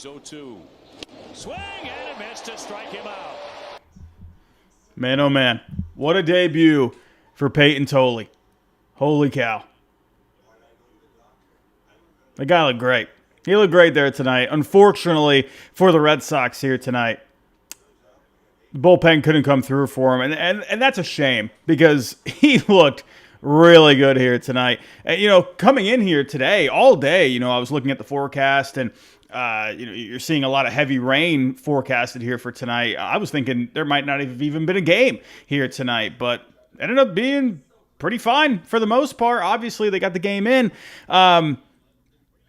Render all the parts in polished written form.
He's 0-2. Swing and a miss to strike him out. Man, oh man. What a debut for Payton Tolle. Holy cow. The guy looked great. He looked great there tonight. Unfortunately for the Red Sox here tonight, the bullpen couldn't come through for him. And that's a shame because he looked really good here tonight. And, coming in here today, all day, I was looking at the forecast and, you're seeing a lot of heavy rain forecasted here for tonight. I was thinking there might not have even been a game here tonight, but ended up being pretty fine for the most part. Obviously, they got the game in. And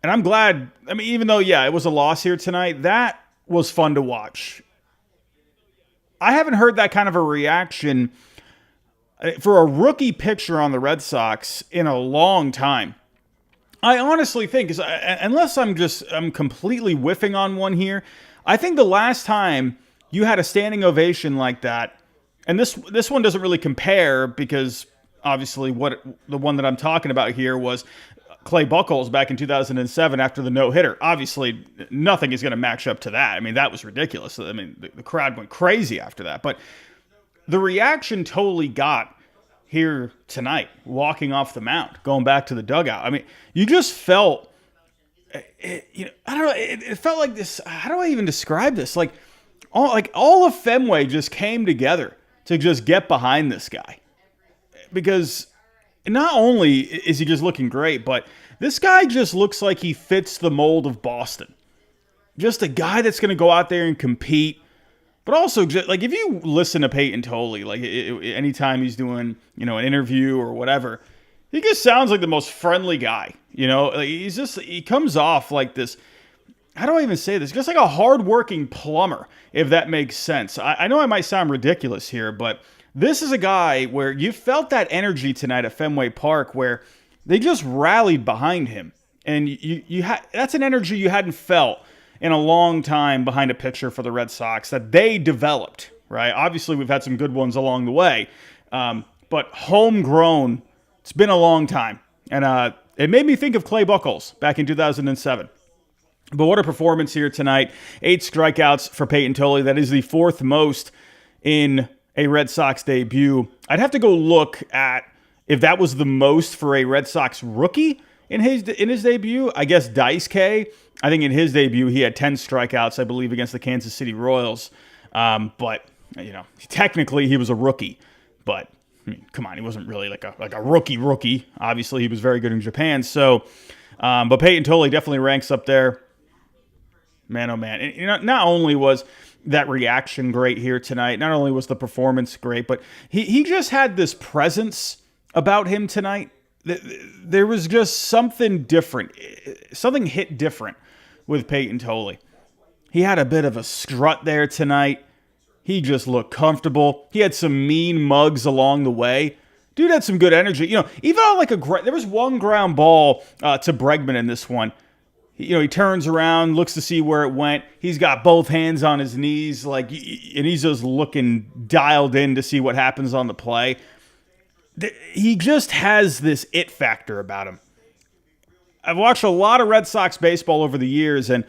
I'm glad. I mean, even though, it was a loss here tonight, that was fun to watch. I haven't heard that kind of a reaction for a rookie pitcher on the Red Sox in a long time. I honestly think, unless I'm completely whiffing on one here, I think the last time you had a standing ovation like that, and this one doesn't really compare because obviously the one that I'm talking about here was Clay Buchholz back in 2007 after the no-hitter. Obviously, nothing is going to match up to that. I mean, that was ridiculous. I mean, the crowd went crazy after that. But the reaction Tolle got here tonight, walking off the mound, going back to the dugout. I mean, you just felt, I don't know, it felt like this, how do I even describe this? Like all of Fenway just came together to just get behind this guy. Because not only is he just looking great, but this guy just looks like he fits the mold of Boston. Just a guy that's going to go out there and compete. But also, just, like, if you listen to Payton Tolle, like, anytime he's doing, an interview or whatever, he just sounds like the most friendly guy, Like, he comes off like this, how do I even say this? Just like a hardworking plumber, if that makes sense. I know I might sound ridiculous here, but this is a guy where you felt that energy tonight at Fenway Park where they just rallied behind him. And that's an energy you hadn't felt in a long time behind a pitcher for the Red Sox that they developed, right? Obviously, we've had some good ones along the way, but homegrown, it's been a long time. And it made me think of Clay Buchholz back in 2007. But what a performance here tonight. 8 strikeouts for Payton Tolle. That is the 4th most in a Red Sox debut. I'd have to go look at if that was the most for a Red Sox rookie in his debut. I guess Dice K, I think in his debut, he had 10 strikeouts, I believe, against the Kansas City Royals. But, technically he was a rookie. But, I mean, come on, he wasn't really like a rookie. Obviously, he was very good in Japan. So, but Payton Tolle definitely ranks up there. Man, oh man. And, not only was that reaction great here tonight, not only was the performance great, but he just had this presence about him tonight. There was just something different. Something hit different with Payton Tolle. He had a bit of a strut there tonight. He just looked comfortable. He had some mean mugs along the way. Dude had some good energy. Even on there was one ground ball to Bregman in this one. He turns around, looks to see where it went. He's got both hands on his knees, and he's just looking dialed in to see what happens on the play. He just has this it factor about him. I've watched a lot of Red Sox baseball over the years, and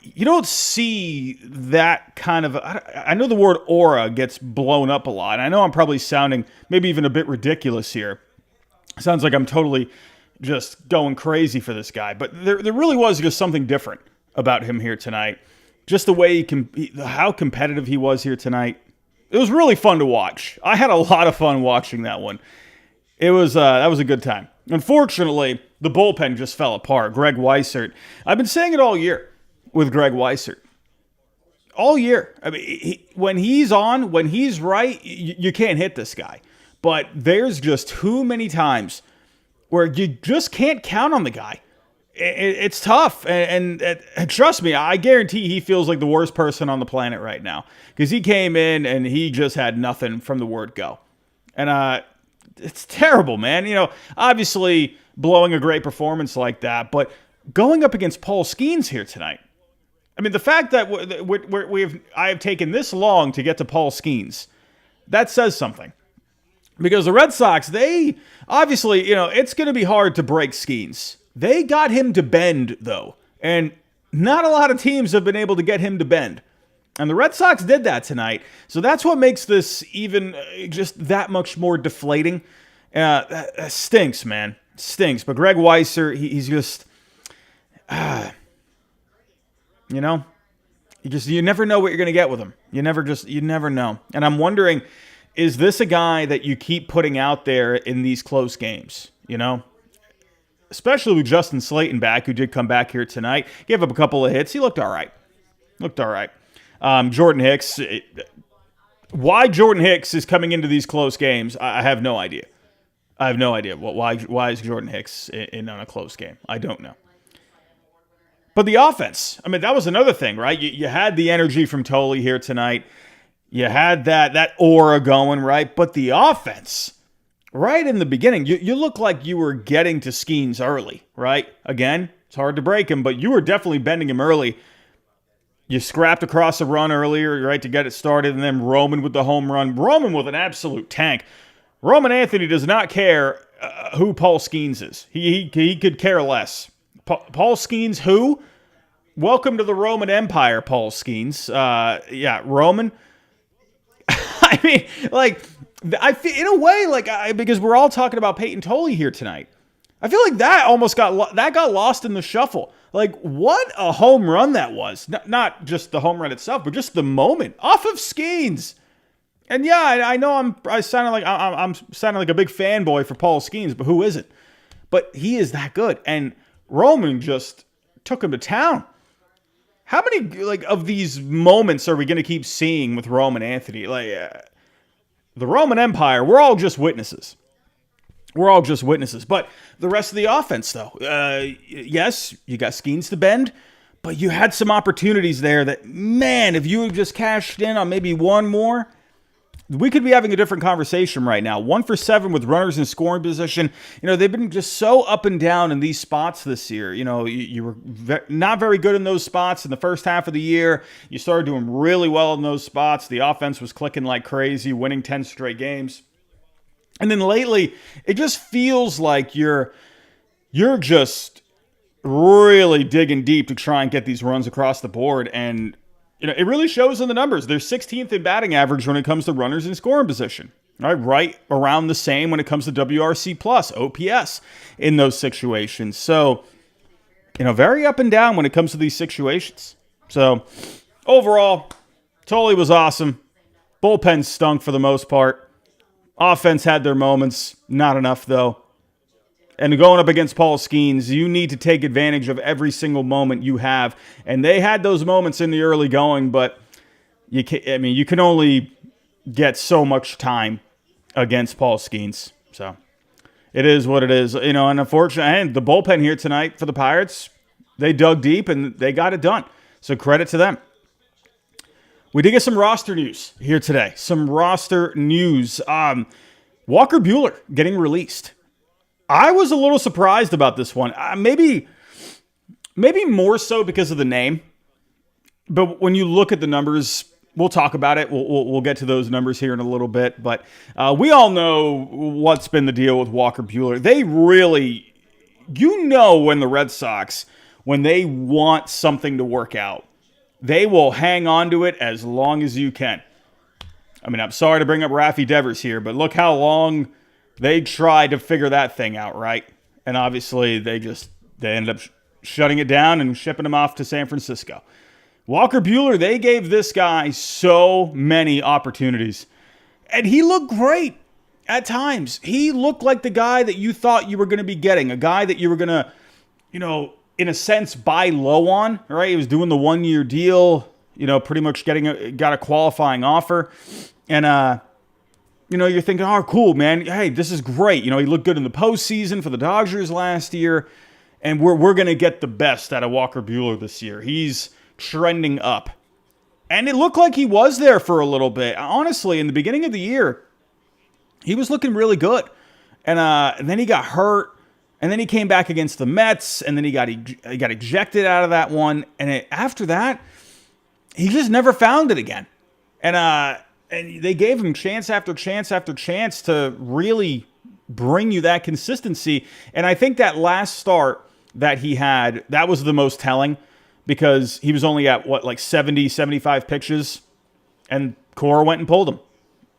you don't see that kind of... I know the word aura gets blown up a lot. I know I'm probably sounding maybe even a bit ridiculous here. Sounds like I'm totally just going crazy for this guy. But there really was just something different about him here tonight. Just the way how competitive he was here tonight. It was really fun to watch. I had a lot of fun watching that one. That was a good time. Unfortunately, the bullpen just fell apart. Greg Weissert. I've been saying it all year with Greg Weissert. All year. I mean, when he's on, when he's right, you can't hit this guy. But there's just too many times where you just can't count on the guy. It's tough. And trust me, I guarantee he feels like the worst person on the planet right now. Because he came in and he just had nothing from the word go. And it's terrible, man. Obviously blowing a great performance like that. But going up against Paul Skenes here tonight. I mean, the fact that I have taken this long to get to Paul Skenes, that says something. Because the Red Sox, they obviously, it's going to be hard to break Skenes. They got him to bend, though. And not a lot of teams have been able to get him to bend. And the Red Sox did that tonight. So that's what makes this even just that much more deflating. That stinks, man. Stinks. But Greg Weisser, he's just, you never know what you're going to get with him. You never know. And I'm wondering, is this a guy that you keep putting out there in these close games? Especially with Justin Slayton back, who did come back here tonight. Gave up a couple of hits. He looked all right. Jordan Hicks. Why Jordan Hicks is coming into these close games, I have no idea. Why is Jordan Hicks in on a close game? I don't know. But the offense, that was another thing, right? You had the energy from Tolle here tonight. You had that aura going, right? But the offense, right in the beginning, you look like you were getting to Skenes early, right? Again, it's hard to break him, but you were definitely bending him early. You scrapped across a run earlier, right, to get it started, and then Roman with the home run. Roman with an absolute tank. Roman Anthony does not care who Paul Skenes is. He could care less. Paul Skenes, who? Welcome to the Roman Empire, Paul Skenes. Roman. I feel in a way because we're all talking about Payton Tolle here tonight. I feel like that almost got lost in the shuffle. What a home run that was! Not just the home run itself, but just the moment off of Skenes. And yeah, I know I'm sounding like a big fanboy for Paul Skenes, but who isn't? But he is that good, and Roman just took him to town. How many of these moments are we going to keep seeing with Roman Anthony? The Roman Empire, we're all just witnesses. But the rest of the offense, though, yes, you got Skenes to bend, but you had some opportunities there that, man, if you had just cashed in on maybe one more, we could be having a different conversation right now. 1 for 7 with runners in scoring position. They've been just so up and down in these spots this year. You were not very good in those spots in the first half of the year. You started doing really well in those spots. The offense was clicking like crazy, winning 10 straight games. And then lately, it just feels like you're just really digging deep to try and get these runs across the board. And it really shows in the numbers. They're 16th in batting average when it comes to runners in scoring position. Right around the same when it comes to WRC plus, OPS in those situations. So, very up and down when it comes to these situations. So, overall, Tolle was awesome. Bullpen stunk for the most part. Offense had their moments. Not enough, though. And going up against Paul Skenes, you need to take advantage of every single moment you have. And they had those moments in the early going, but you can only get so much time against Paul Skenes. So it is what it is. And unfortunately, and the bullpen here tonight for the Pirates, they dug deep and they got it done. So credit to them. We did get some roster news here today. Walker Buehler getting released. I was a little surprised about this one. Maybe more so because of the name. But when you look at the numbers, we'll talk about it. We'll get to those numbers here in a little bit. But we all know what's been the deal with Walker Buehler. They really, when the Red Sox, when they want something to work out, they will hang on to it as long as you can. I'm sorry to bring up Raffy Devers here, but look how long they tried to figure that thing out, right? And obviously, they ended up shutting it down and shipping him off to San Francisco. Walker Buehler, they gave this guy so many opportunities. And he looked great at times. He looked like the guy that you thought you were going to be getting, a guy that you were going to, in a sense, buy low on, right? He was doing the 1-year deal, pretty much got a qualifying offer. And, you're thinking, oh, cool, man. Hey, this is great. He looked good in the postseason for the Dodgers last year. And we're going to get the best out of Walker Buehler this year. He's trending up. And it looked like he was there for a little bit. Honestly, in the beginning of the year, he was looking really good. And then he got hurt. And then he came back against the Mets. And then he got ejected out of that one. And after that, he just never found it again. And they gave him chance after chance after chance to really bring you that consistency. And I think that last start that he had, that was the most telling. because he was only at, 70, 75 pitches, and Cora went and pulled him.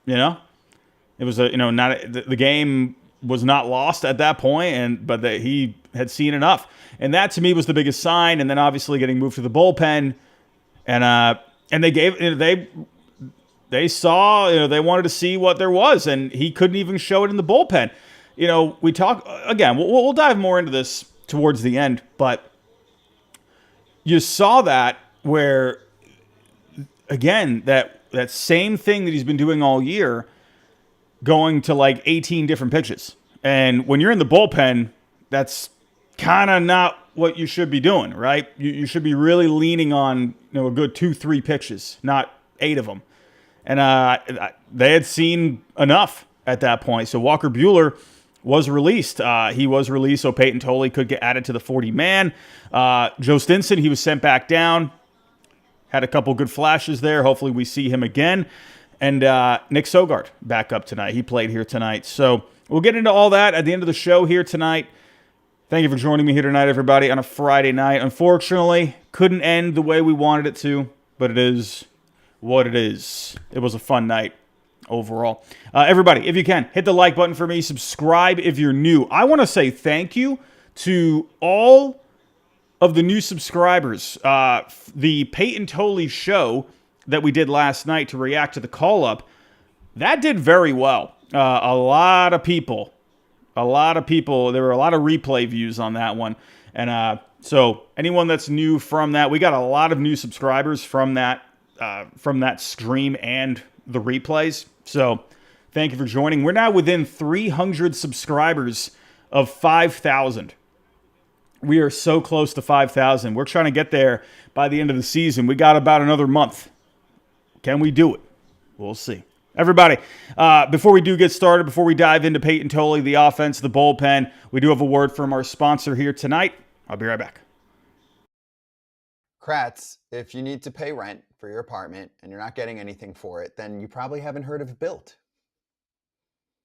It was the game was not lost at that point, but he had seen enough, and that to me was the biggest sign. And then obviously getting moved to the bullpen, and they saw, they wanted to see what there was, and he couldn't even show it in the bullpen. We talk again. We'll dive more into this towards the end, but you saw that where, again, that same thing that he's been doing all year, going to 18 different pitches. And when you're in the bullpen, that's kind of not what you should be doing, right? You should be really leaning on a good 2-3 pitches, not 8 of them. And they had seen enough at that point. So Walker Buehler was released. He was released so Payton Tolle could get added to the 40-man. Joe Stinson, he was sent back down. Had a couple good flashes there. Hopefully we see him again. And Nick Sogard back up tonight. He played here tonight. So we'll get into all that at the end of the show here tonight. Thank you for joining me here tonight, everybody, on a Friday night. Unfortunately, couldn't end the way we wanted it to, but it is what it is. It was a fun night overall. Everybody, if you can, hit the like button for me. Subscribe if you're new. I want to say thank you to all of the new subscribers. The Payton Tolle show that we did last night to react to the call-up, that did very well. A lot of people. There were a lot of replay views on that one. And so anyone that's new from that, we got a lot of new subscribers from that stream and the replays. So thank you for joining. We're now within 300 subscribers of 5,000. We are so close to 5,000. We're trying to get there by the end of the season. We got about another month. Can we do it? We'll see. Everybody, before we do get started, before we dive into Payton Tolle, the offense, the bullpen, we do have a word from our sponsor here tonight. I'll be right back. Kratz, if you need to pay rent for your apartment and you're not getting anything for it, then you probably haven't heard of Built.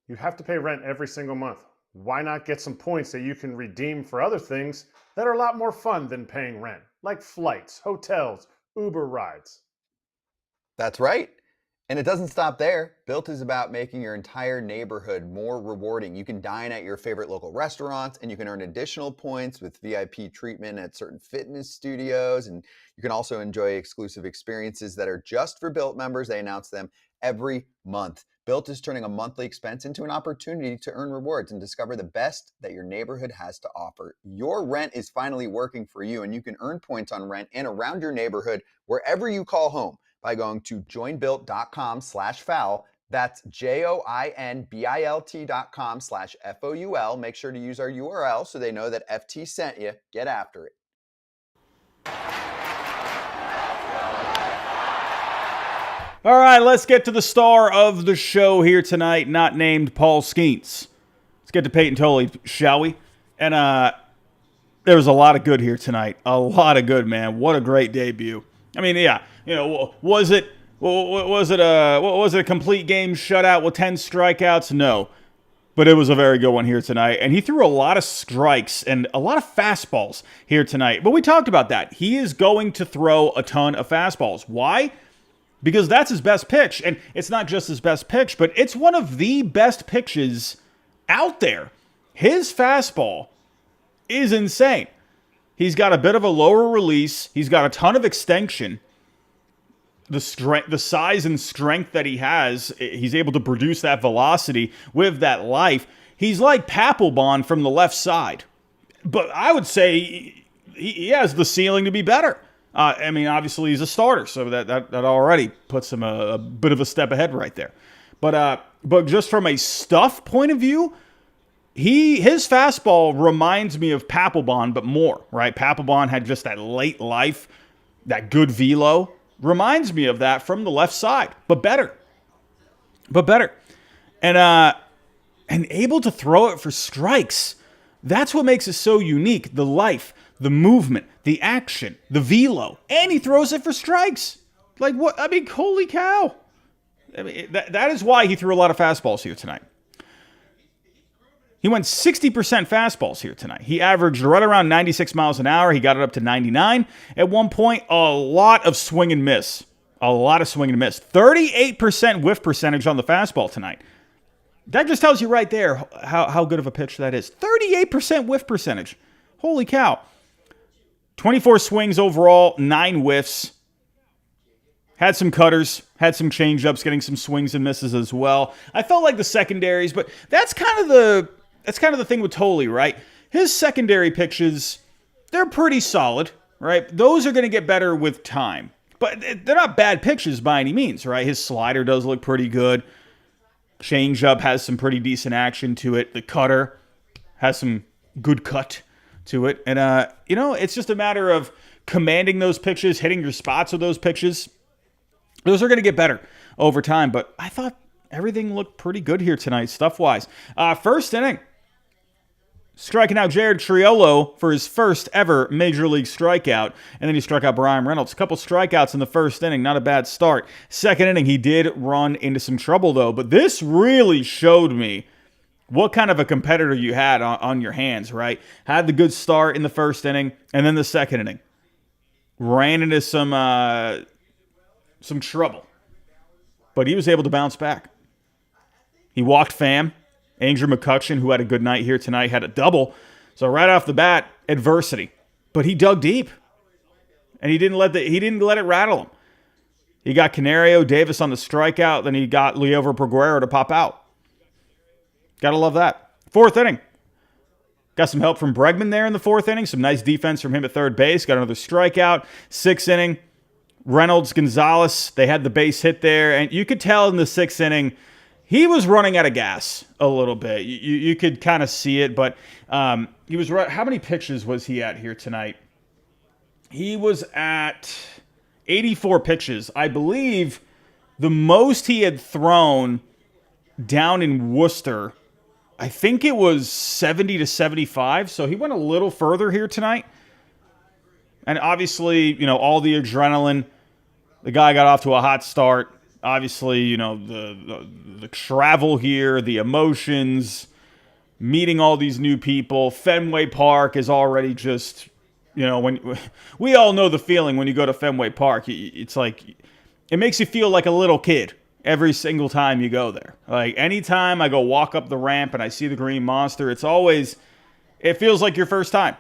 You have to pay rent every single month. Why not get some points that you can redeem for other things that are a lot more fun than paying rent, like flights, hotels, Uber rides? That's right. And it doesn't stop there. Built is about making your entire neighborhood more rewarding. You can dine at your favorite local restaurants, and you can earn additional points with VIP treatment at certain fitness studios. And you can also enjoy exclusive experiences that are just for Built members. They announce them every month. Built is turning a monthly expense into an opportunity to earn rewards and discover the best that your neighborhood has to offer. Your rent is finally working for you, and you can earn points on rent and around your neighborhood wherever you call home by going to joinbuilt.com/foul. That's joinbilt.com/FOUL. Make sure to use our URL so they know that FT sent you. Get after it. All right, let's get to the star of the show here tonight, not named Paul Skenes. Let's get to Payton Tolle, shall we? And there was a lot of good here tonight. A lot of good, man. What a great debut. I mean, yeah, was it a complete game shutout with 10 strikeouts? No. But it was a very good one here tonight. And he threw a lot of strikes and a lot of fastballs here tonight. But we talked about that. He is going to throw a ton of fastballs. Why? Because that's his best pitch. And it's not just his best pitch, but it's one of the best pitches out there. His fastball is insane. He's got a bit of a lower release. He's got a ton of extension. The size and strength that he has, he's able to produce that velocity with that life. He's like Papelbon from the left side. But I would say he has the ceiling to be better. I mean, obviously he's a starter, so that already puts him a bit of a step ahead right there. But just from a stuff point of view, his fastball reminds me of Papelbon, but more, right? Papelbon had just that late life, that good velo. Reminds me of that from the left side, but better. And able to throw it for strikes. That's what makes it so unique. The life, the movement, the action, the velo, and he throws it for strikes. Like what? I mean, holy cow. I mean, that is why he threw a lot of fastballs here tonight. He went 60% fastballs here tonight. He averaged right around 96 miles an hour. He got it up to 99. At one point, a lot of swing and miss. A lot of swing and miss. 38% whiff percentage on the fastball tonight. That just tells you right there how good of a pitch that is. 38% whiff percentage. Holy cow. 24 swings overall, 9 whiffs. Had some cutters, had some changeups, getting some swings and misses as well. I felt like the secondaries, but that's kind of the thing with Tolle, right? His secondary pitches, they're pretty solid, right? Those are going to get better with time. But they're not bad pitches by any means, right? His slider does look pretty good. Changeup has some pretty decent action to it. The cutter has some good cut to it. And, it's just a matter of commanding those pitches, hitting your spots with those pitches. Those are going to get better over time, but I thought everything looked pretty good here tonight, stuff-wise. First inning, striking out Jared Triolo for his first ever Major League strikeout, and then he struck out Brian Reynolds. A couple strikeouts in the first inning, not a bad start. Second inning, he did run into some trouble, though, but this really showed me what kind of a competitor you had on your hands, right? Had the good start in the first inning, and then the second inning. Ran into some trouble, but he was able to bounce back. He walked Pham. Andrew McCutchen, who had a good night here tonight, had a double. So right off the bat, adversity. But he dug deep, and he didn't let it rattle him. He got Canario, Davis on the strikeout, then he got Liover Peguero to pop out. Gotta love that. Fourth inning. Got some help from Bregman there in the fourth inning. Some nice defense from him at third base. Got another strikeout. Sixth inning. Reynolds, Gonzalez, they had the base hit there. And you could tell in the sixth inning, he was running out of gas a little bit. You could kind of see it, but he was right. How many pitches was he at here tonight? He was at 84 pitches. I believe the most he had thrown down in Worcester, I think it was 70 to 75. So he went a little further here tonight. And obviously, all the adrenaline. The guy got off to a hot start. Obviously, the travel here, the emotions, meeting all these new people. Fenway Park is already just, when we all know the feeling when you go to Fenway Park. It's like, it makes you feel like a little kid every single time you go there. Like, anytime I go walk up the ramp and I see the Green Monster, it feels like your first time,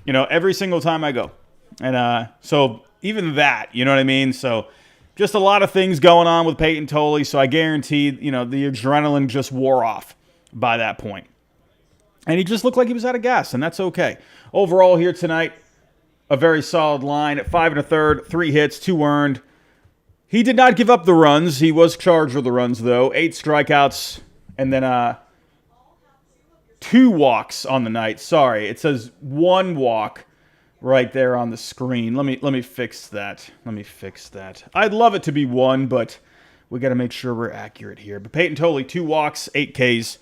every single time I go. And so even that, you know what I mean? So just a lot of things going on with Payton Tolle. So I guarantee, the adrenaline just wore off by that point. And he just looked like he was out of gas, and that's okay. Overall here tonight, a very solid line at 5 1/3, 3 hits, 2 earned. He did not give up the runs. He was charged with the runs, though. 8 strikeouts, and then 2 walks on the night. Sorry, it says 1 walk right there on the screen. Let me fix that. I'd love it to be 1, but we got to make sure we're accurate here. But Payton Tolle, 2 walks, 8 Ks.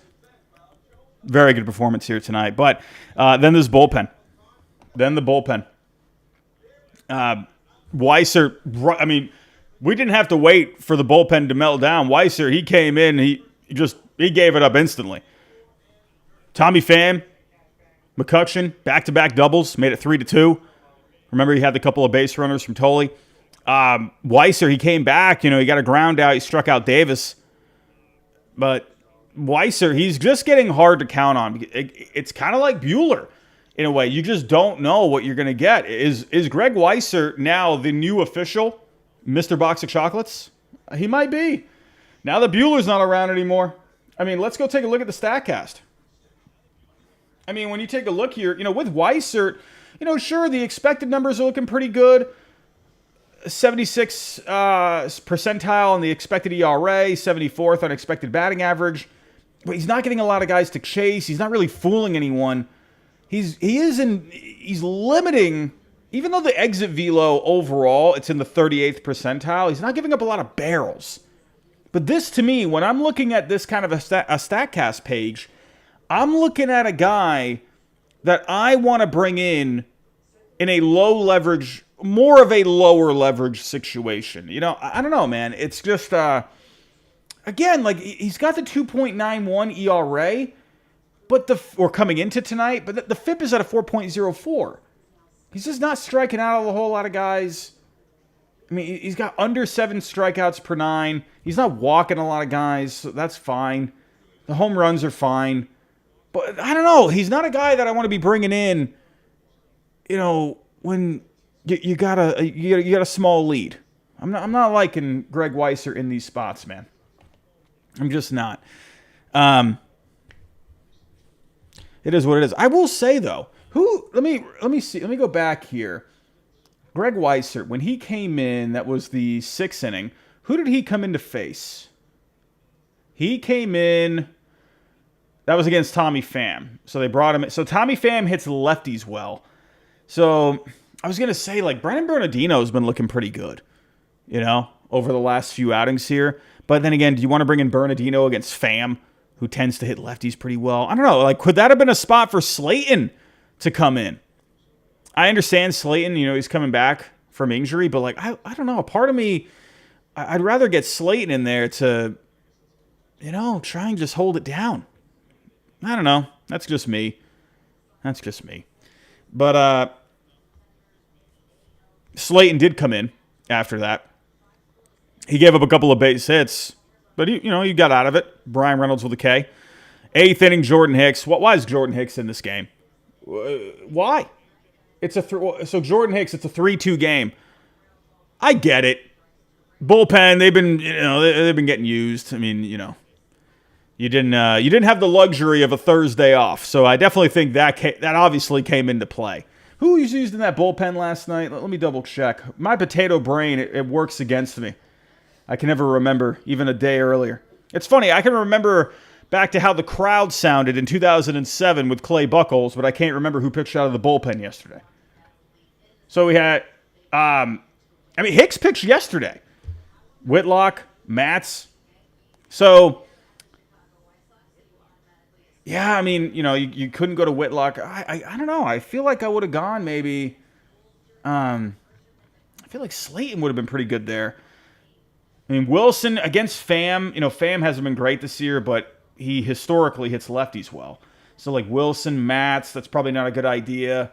Very good performance here tonight. But then there's bullpen. Weiser, we didn't have to wait for the bullpen to melt down. Weiser, he came in, he gave it up instantly. Tommy Pham, McCutchen, back-to-back doubles, made it 3-2. Remember, he had the couple of base runners from Tolle. Weiser, he came back. He got a ground out. He struck out Davis. But Weiser, he's just getting hard to count on. It's kind of like Buehler in a way. You just don't know what you're going to get. Is Greg Weiser now the new official Mr. Box of Chocolates? He might be. Now that Buehler's not around anymore. Let's go take a look at the StatCast. When you take a look here, with Weiser, sure, the expected numbers are looking pretty good. 76 percentile on the expected ERA, 74th on expected batting average. But he's not getting a lot of guys to chase. He's not really fooling anyone. He's limiting, even though the exit velo overall, it's in the 38th percentile, he's not giving up a lot of barrels. But this, to me, when I'm looking at this kind of a StatCast page, I'm looking at a guy that I want to bring in a low leverage, more of a lower leverage situation. I don't know, man. It's just, again, like, he's got the 2.91 ERA, but or coming into tonight, but the FIP is at a 4.04. He's just not striking out a whole lot of guys. I mean, he's got under 7 strikeouts per 9. He's not walking a lot of guys, so that's fine. The home runs are fine. But I don't know. He's not a guy that I want to be bringing in, when you got a small lead. I'm not liking Greg Weissert in these spots, man. I'm just not. It is what it is. I will say though, let me see. Let me go back here. Greg Weissert, when he came in, that was the 6th inning. Who did he come in to face? He came in. That was against Tommy Pham. So they brought him in. So Tommy Pham hits lefties well. So I was gonna say, like, Brennan Bernardino's been looking pretty good, over the last few outings here. But then again, do you want to bring in Bernardino against Pham, who tends to hit lefties pretty well? I don't know. Like, could that have been a spot for Slayton to come in? I understand Slayton, he's coming back from injury, but like, I don't know. A part of me, I'd rather get Slayton in there to, try and just hold it down. I don't know. That's just me. But Slayton did come in after that. He gave up a couple of base hits, but he got out of it. Brian Reynolds with a K. 8th inning, Jordan Hicks. Why is Jordan Hicks in this game? Why? So Jordan Hicks, it's a 3-2 game. I get it. Bullpen, they've been getting used. I mean, you didn't have the luxury of a Thursday off. So I definitely think that obviously came into play. Who was used in that bullpen last night? Let me double check. My potato brain, it works against me. I can never remember even a day earlier. It's funny, I can remember back to how the crowd sounded in 2007 with Clay Buchholz, but I can't remember who pitched out of the bullpen yesterday. So we had, Hicks pitched yesterday. Whitlock, Matz. So, yeah, you couldn't go to Whitlock. I don't know. I feel like I would have gone maybe. I feel like Slayton would have been pretty good there. Wilson against Pham. Pham hasn't been great this year, but he historically hits lefties well. So, like, Wilson, Matz, that's probably not a good idea.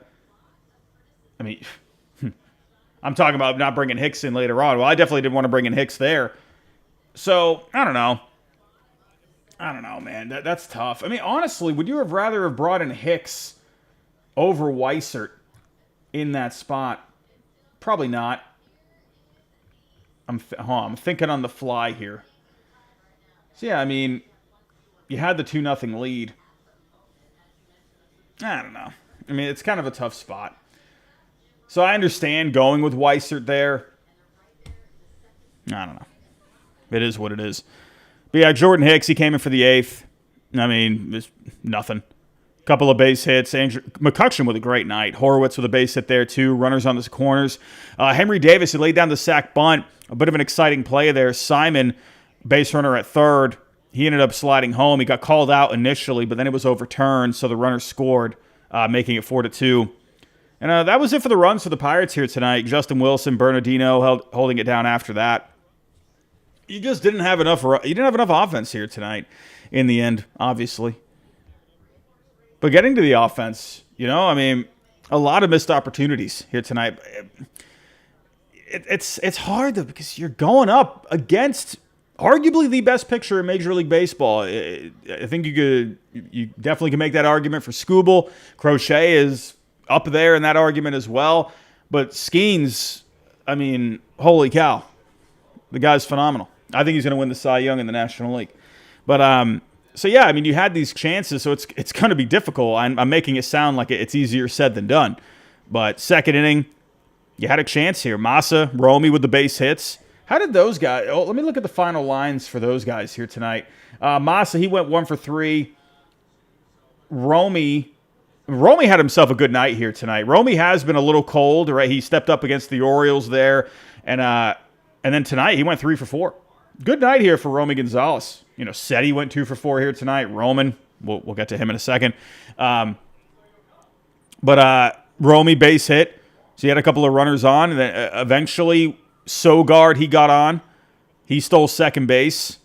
I'm talking about not bringing Hicks in later on. Well, I definitely didn't want to bring in Hicks there. So, I don't know. Man. That's tough. Honestly, would you have rather have brought in Hicks over Weissert in that spot? Probably not. I'm thinking on the fly here. So, yeah, you had the 2-0 lead. I don't know. It's kind of a tough spot. So I understand going with Weissert there. I don't know. It is what it is. But yeah, Jordan Hicks, he came in for the 8th. It's nothing. Couple of base hits. McCutcheon with a great night. Horowitz with a base hit there too. Runners on the corners. Henry Davis, he laid down the sack bunt. A bit of an exciting play there. Simon, base runner at third. He ended up sliding home. He got called out initially, but then it was overturned, so the runner scored, making it 4-2. And that was it for the runs for the Pirates here tonight. Justin Wilson, Bernardino holding it down after that. You just didn't have enough. You didn't have enough offense here tonight. In the end, obviously. But getting to the offense, a lot of missed opportunities here tonight. It's hard though because you're going up against arguably the best pitcher in Major League Baseball. I think you definitely can make that argument for Skubal. Crochet is up there in that argument as well. But Skenes, holy cow. The guy's phenomenal. I think he's going to win the Cy Young in the National League. But, so yeah, you had these chances, so it's going to be difficult. I'm making it sound like it's easier said than done. But second inning, you had a chance here. Massa, Romy with the base hits. How did those guys... Oh, let me look at the final lines for those guys here tonight. Massa, he went 1 for 3. Romy had himself a good night here tonight. Romy has been a little cold, right? He stepped up against the Orioles there. And then tonight, he went 3 for 4. Good night here for Romy Gonzalez. Seti went 2 for 4 here tonight. Roman, we'll get to him in a second. But Romy base hit. So he had a couple of runners on. And then eventually, Sogard, he got on. He stole second base.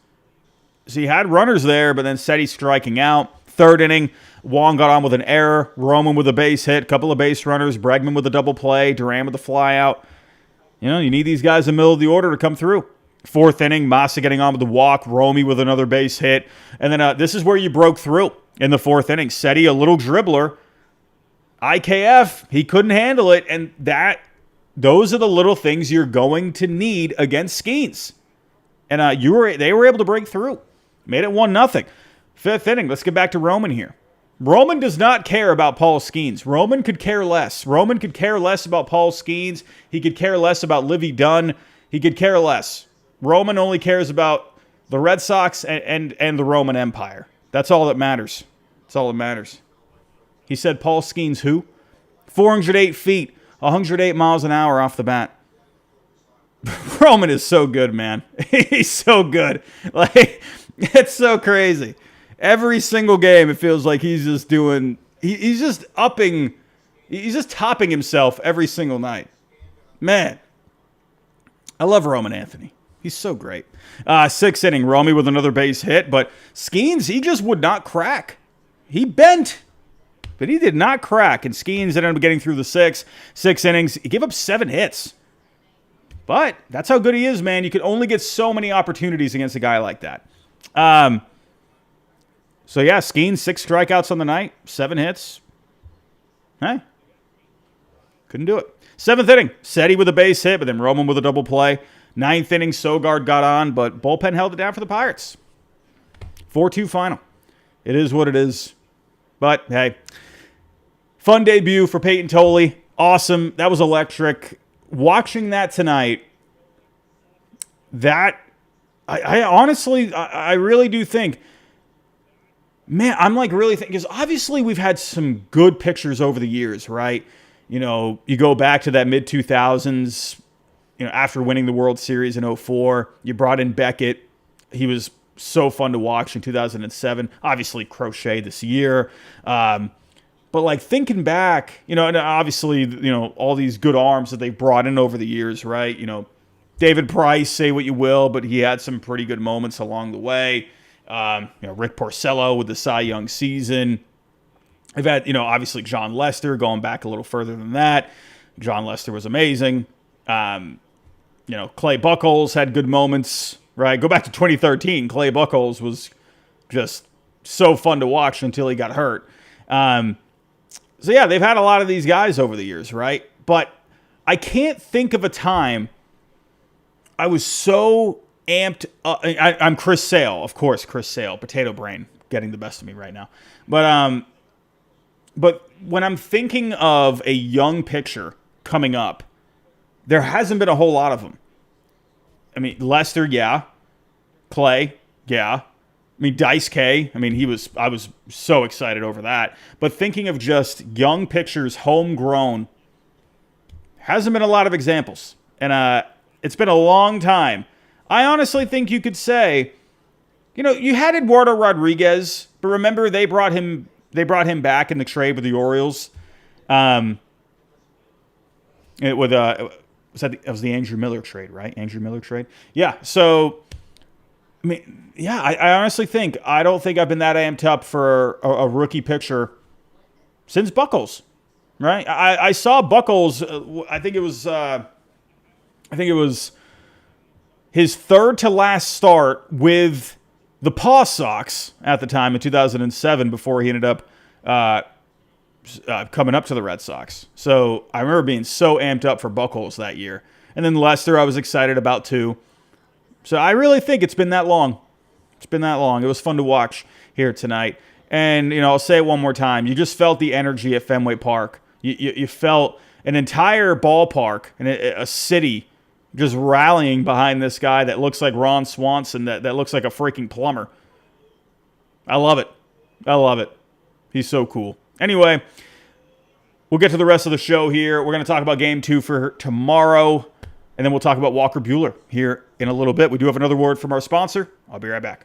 So he had runners there, but then Seti striking out. Third inning, Wong got on with an error. Roman with a base hit. Couple of base runners. Bregman with a double play. Duran with a fly out. You know, you need these guys in the middle of the order to come through. Fourth inning, Massa getting on with the walk. Romy with another base hit. And then this is where you broke through in the fourth inning. Seti, a little dribbler. IKF, he couldn't handle it. And those are the little things you're going to need against Skenes. And they were able to break through. Made it 1-0. Fifth inning, let's get back to Roman here. Roman does not care about Paul Skenes. Roman could care less. Roman could care less about Paul Skenes. He could care less about Livy Dunn. He could care less. Roman only cares about the Red Sox and the Roman Empire. That's all that matters. That's all that matters. He said Paul Skenes who? 408 feet, 108 miles an hour off the bat. Roman is so good, man. He's so good. Like, it's so crazy. Every single game, it feels like he's just topping himself every single night. Man, I love Roman Anthony. He's so great. Sixth inning, Romy with another base hit, but Skenes, he just would not crack. He bent, but he did not crack, and Skenes ended up getting through the six innings. He gave up 7 hits. But that's how good he is, man. You can only get so many opportunities against a guy like that. So, yeah, Skenes, 6 strikeouts on the night, 7 hits. Hey, couldn't do it. Seventh inning, Seti with a base hit, but then Roman with a double play. Ninth inning, Sogard got on, but Bullpen held it down for the Pirates. 4-2 final. It is what it is. But, hey, fun debut for Payton Tolle. Awesome. That was electric. Watching that tonight, I honestly, I really do think, man, I'm like really thinking, because obviously we've had some good pictures over the years, right? You know, you go back to that mid-2000s, you know, after winning the World Series in 2004, you brought in Beckett. He was so fun to watch in 2007. Obviously, Crochet this year. But, like, thinking back, you know, and obviously, you know, all these good arms that they've brought in over the years, right? You know, David Price, say what you will, but he had some pretty good moments along the way. You know, Rick Porcello with the Cy Young season. I've had, you know, obviously John Lester going back a little further than that. John Lester was amazing. You know, Clay Buchholz had good moments, right? Go back to 2013. Clay Buchholz was just so fun to watch until he got hurt. So, yeah, they've had a lot of these guys over the years, right? But I can't think of a time I was so amped up. I'm Chris Sale, of course, Chris Sale, potato brain, getting the best of me right now. But when I'm thinking of a young pitcher coming up, there hasn't been a whole lot of them. I mean, Lester, yeah. Clay, yeah. I mean, Dice K, I mean, I was so excited over that. But thinking of just young pitchers, homegrown, hasn't been a lot of examples. And it's been a long time. I honestly think you could say, you know, you had Eduardo Rodriguez, but remember they brought him back in the trade with the Orioles. It was the Andrew Miller trade, right? Andrew Miller trade? Yeah, so I mean, yeah, I honestly think, I don't think I've been that amped up for a rookie pitcher since Buchholz, right? I saw Buchholz, I think it was his third to last start with the Paw Sox at the time in 2007 before he ended up coming up to the Red Sox. So I remember being so amped up for Buchholz that year. And then Lester I was excited about too. So I really think it's been that long. It's been that long. It was fun to watch here tonight. And, you know, I'll say it one more time. You just felt the energy at Fenway Park. You felt an entire ballpark and a city just rallying behind this guy that looks like Ron Swanson, that looks like a freaking plumber. I love it. I love it. He's so cool. Anyway, we'll get to the rest of the show here. We're going to talk about Game 2 for tomorrow. And then we'll talk about Walker Buehler here in a little bit. We do have another word from our sponsor. I'll be right back.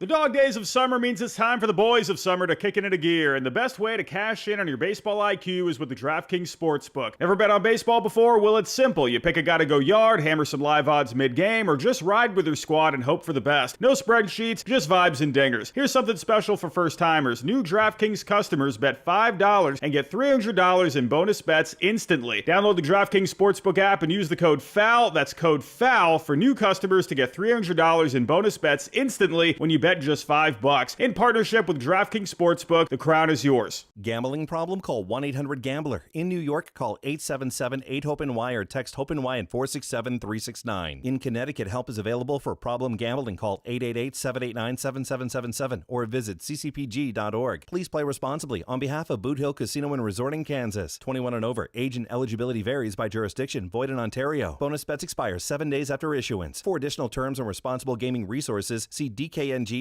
The dog days of summer means it's time for the boys of summer to kick it into gear, and the best way to cash in on your baseball IQ is with the DraftKings Sportsbook. Never bet on baseball before? Well, it's simple. You pick a guy to go yard, hammer some live odds mid-game, or just ride with your squad and hope for the best. No spreadsheets, just vibes and dingers. Here's something special for first-timers. New DraftKings customers bet $5 and get $300 in bonus bets instantly. Download the DraftKings Sportsbook app and use the code FOUL, that's code FOUL, for new customers to get $300 in bonus bets instantly when you bet just $5. In partnership with DraftKings Sportsbook, the crown is yours. Gambling problem? Call 1-800-GAMBLER. In New York, call 877-8-HOPE-NY or text HOPE-NY at 467-369. In Connecticut, help is available for problem gambling. Call 888-789-7777 or visit ccpg.org. Please play responsibly on behalf of Boot Hill Casino and Resort in Kansas. 21 and over. Age and eligibility varies by jurisdiction. Void in Ontario. Bonus bets expire 7 days after issuance. For additional terms and responsible gaming resources, see dkng.co/audio.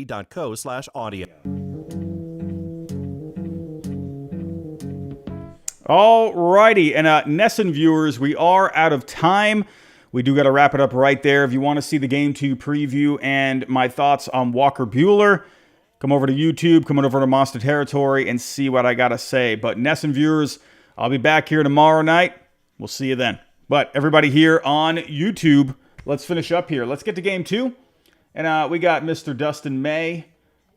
Alrighty, and Nesson viewers, we are out of time. We do got to wrap it up right there. If you want to see the Game 2 preview and my thoughts on Walker Buehler, come over to YouTube, come over to Monster Territory, and see what I got to say. But Nesson viewers, I'll be back here tomorrow night. We'll see you then. But everybody here on YouTube, let's finish up here. Let's get to Game 2. And we got Mr. Dustin May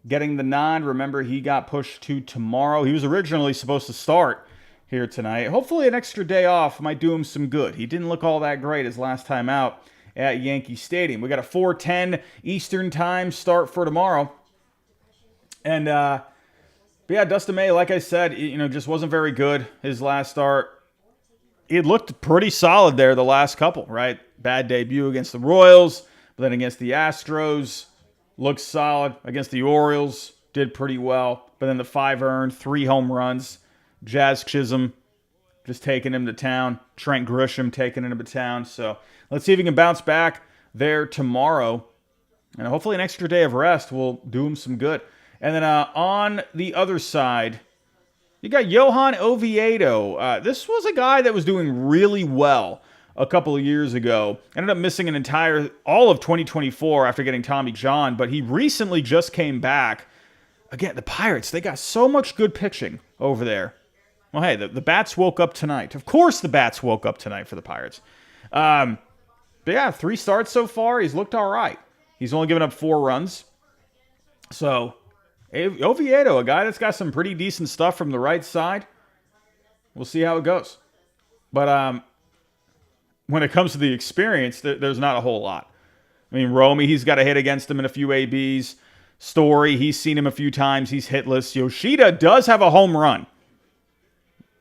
getting the nod. Remember, he got pushed to tomorrow. He was originally supposed to start here tonight. Hopefully an extra day off might do him some good. He didn't look all that great his last time out at Yankee Stadium. We got a 4:10 Eastern time start for tomorrow. And, but yeah, Dustin May, like I said, just wasn't very good his last start. He looked pretty solid there the last couple, right? Bad debut against the Royals. But then against the Astros, looked solid. Against the Orioles, did pretty well. But then the 5 earned, 3 home runs. Jazz Chisholm just taking him to town. Trent Grisham taking him to town. So let's see if he can bounce back there tomorrow. And hopefully an extra day of rest will do him some good. And then on the other side, you got Johan Oviedo. This was a guy that was doing really well a couple of years ago. Ended up missing all of 2024 after getting Tommy John, but he recently just came back. Again, the Pirates, they got so much good pitching over there. Well, hey, the bats woke up tonight. Of course the bats woke up tonight for the Pirates. But yeah, 3 starts so far. He's looked all right. He's only given up 4 runs. So, Oviedo, a guy that's got some pretty decent stuff from the right side. We'll see how it goes. But when it comes to the experience, there's not a whole lot. I mean, Romy, he's got a hit against him in a few ABs. Story, he's seen him a few times. He's hitless. Yoshida does have a home run.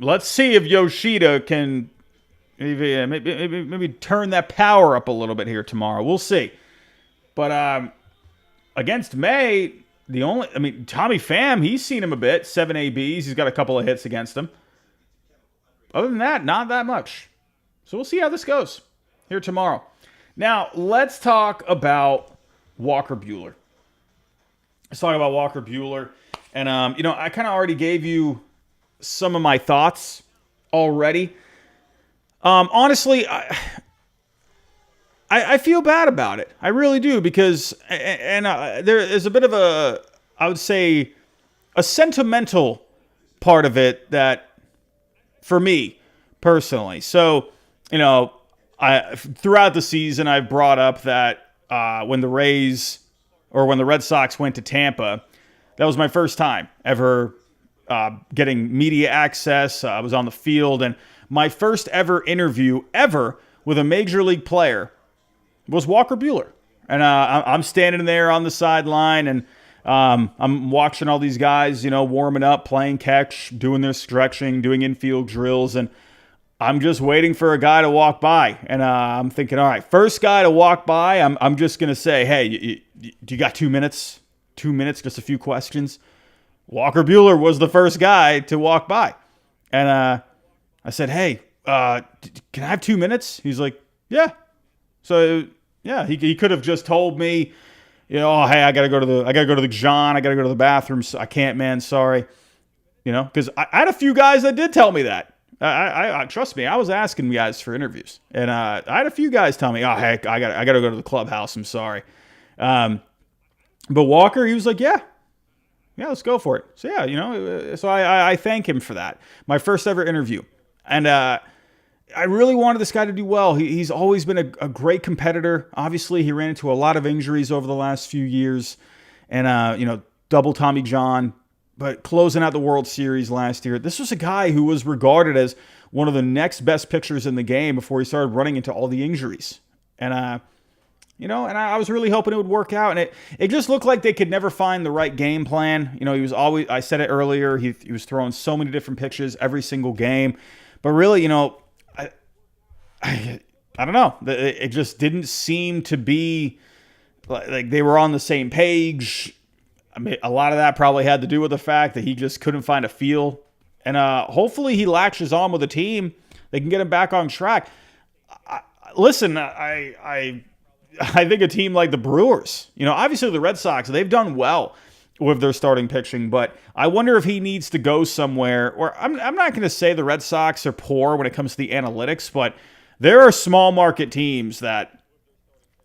Let's see if Yoshida can maybe turn that power up a little bit here tomorrow. We'll see. But against May, Tommy Pham, he's seen him a bit. 7 ABs. He's got a couple of hits against him. Other than that, not that much. So we'll see how this goes here tomorrow. Now, let's talk about Walker Buehler. Let's talk about Walker Buehler. And, I kind of already gave you some of my thoughts already. Honestly, I feel bad about it. I really do, because there is a bit of I would say, a sentimental part of it that, for me, personally. So, throughout the season, I've brought up that when the Red Sox went to Tampa, that was my first time ever getting media access. I was on the field, and my first ever interview with a major league player was Walker Buehler. And I'm standing there on the sideline, and I'm watching all these guys, warming up, playing catch, doing their stretching, doing infield drills, and I'm just waiting for a guy to walk by. And I'm thinking, all right, first guy to walk by, I'm just going to say, hey, do you got 2 minutes? 2 minutes, just a few questions. Walker Buehler was the first guy to walk by. And I said, hey, can I have 2 minutes? He's like, yeah. So, yeah, he could have just told me, oh, hey, I got to go to the John. I got to go to the bathroom. So I can't, man. Sorry. Because I had a few guys that did tell me that. I trust me, I was asking guys for interviews, and I had a few guys tell me, "Oh, heck, I got to go to the clubhouse. I'm sorry." But Walker, he was like, yeah, let's go for it. So yeah, so I thank him for that. My first ever interview. And I really wanted this guy to do well. He's always been a great competitor. Obviously, he ran into a lot of injuries over the last few years. And, double Tommy John. But closing out the World Series last year, this was a guy who was regarded as one of the next best pitchers in the game before he started running into all the injuries. And, I was really hoping it would work out. And it just looked like they could never find the right game plan. He was always, I said it earlier, he was throwing so many different pitches every single game. But really, I don't know. It just didn't seem to be like they were on the same page. I mean, a lot of that probably had to do with the fact that he just couldn't find a feel. And hopefully he latches on with a team. They can get him back on track. Listen, I think a team like the Brewers, obviously the Red Sox, they've done well with their starting pitching, but I wonder if he needs to go somewhere. Or I'm not going to say the Red Sox are poor when it comes to the analytics, but there are small market teams that,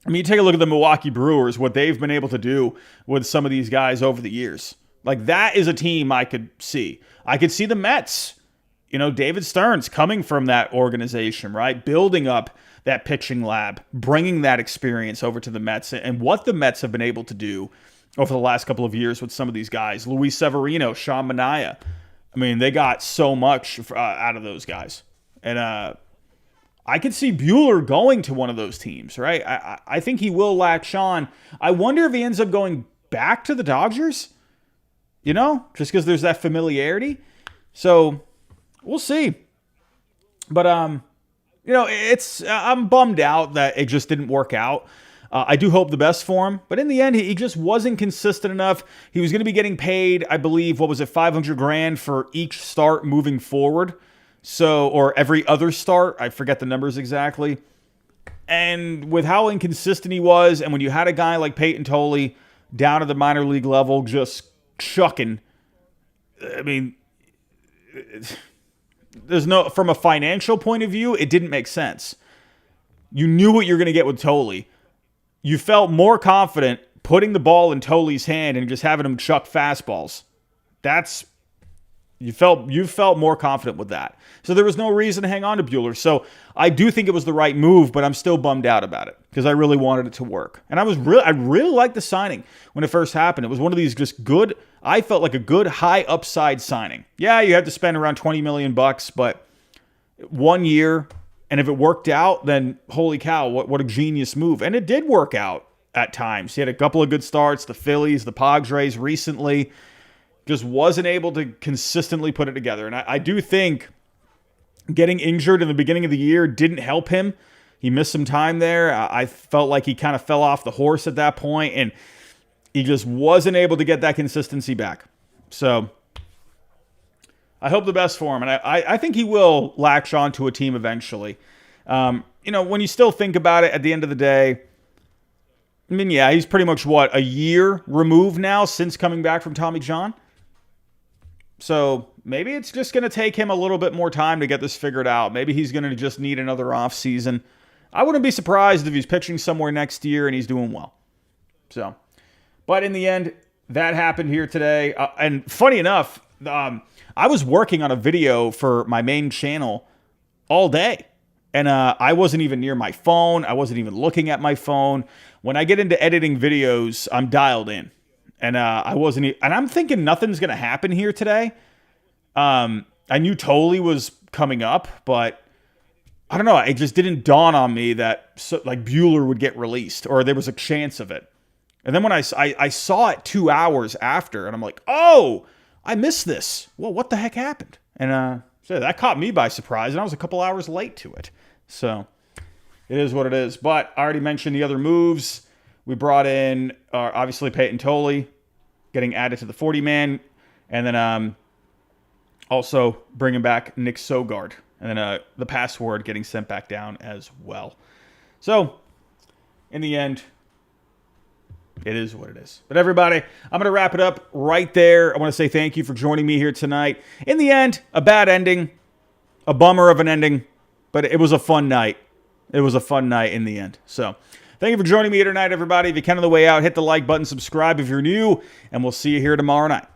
you take a look at the Milwaukee Brewers, what they've been able to do with some of these guys over the years. Like, that is a team I could see. I could see the Mets, David Stearns coming from that organization, right? Building up that pitching lab, bringing that experience over to the Mets, and what the Mets have been able to do over the last couple of years with some of these guys. Luis Severino, Sean Manaea. I mean, they got so much out of those guys. And I could see Buehler going to one of those teams, right? I think he will latch on. I wonder if he ends up going back to the Dodgers, just because there's that familiarity. So we'll see. But, I'm bummed out that it just didn't work out. I do hope the best for him. But in the end, he just wasn't consistent enough. He was going to be getting paid, I believe, $500,000 for each start moving forward. So, or every other start, I forget the numbers exactly. And with how inconsistent he was, and when you had a guy like Payton Tolle down at the minor league level just chucking, I mean, from a financial point of view, it didn't make sense. You knew what you're going to get with Tolle. You felt more confident putting the ball in Tolle's hand and just having him chuck fastballs. You felt more confident with that. So there was no reason to hang on to Buehler. So I do think it was the right move, but I'm still bummed out about it because I really wanted it to work. And I really liked the signing when it first happened. It was one of these just good, I felt like a good high upside signing. Yeah, you had to spend around $20 million, but 1 year, and if it worked out, then holy cow, what a genius move. And it did work out at times. He had a couple of good starts, the Phillies, the Padres recently. Just wasn't able to consistently put it together. And I do think getting injured in the beginning of the year didn't help him. He missed some time there. I felt like he kind of fell off the horse at that point, and he just wasn't able to get that consistency back. So I hope the best for him. And I think he will latch on to a team eventually. When you still think about it at the end of the day, I mean, yeah, he's pretty much, a year removed now since coming back from Tommy John? So maybe it's just going to take him a little bit more time to get this figured out. Maybe he's going to just need another off season. I wouldn't be surprised if he's pitching somewhere next year and he's doing well. So, but in the end, that happened here today. And funny enough, I was working on a video for my main channel all day. And I wasn't even near my phone. I wasn't even looking at my phone. When I get into editing videos, I'm dialed in. And and I'm thinking nothing's going to happen here today. I knew Tolle was coming up, but I don't know. It just didn't dawn on me that Buehler would get released, or there was a chance of it. And then when I saw it 2 hours after, and I'm like, oh, I missed this. Well, what the heck happened? And so that caught me by surprise, and I was a couple hours late to it. So it is what it is. But I already mentioned the other moves. We brought in, obviously, Payton Tolle getting added to the 40-man. And then also bringing back Nick Sogard. And then the password getting sent back down as well. So, in the end, it is what it is. But everybody, I'm going to wrap it up right there. I want to say thank you for joining me here tonight. In the end, a bad ending. A bummer of an ending. But it was a fun night. It was a fun night in the end. So, Thank you for joining me here tonight, everybody. If you can on the way out, hit the like button, subscribe if you're new, and we'll see you here tomorrow night.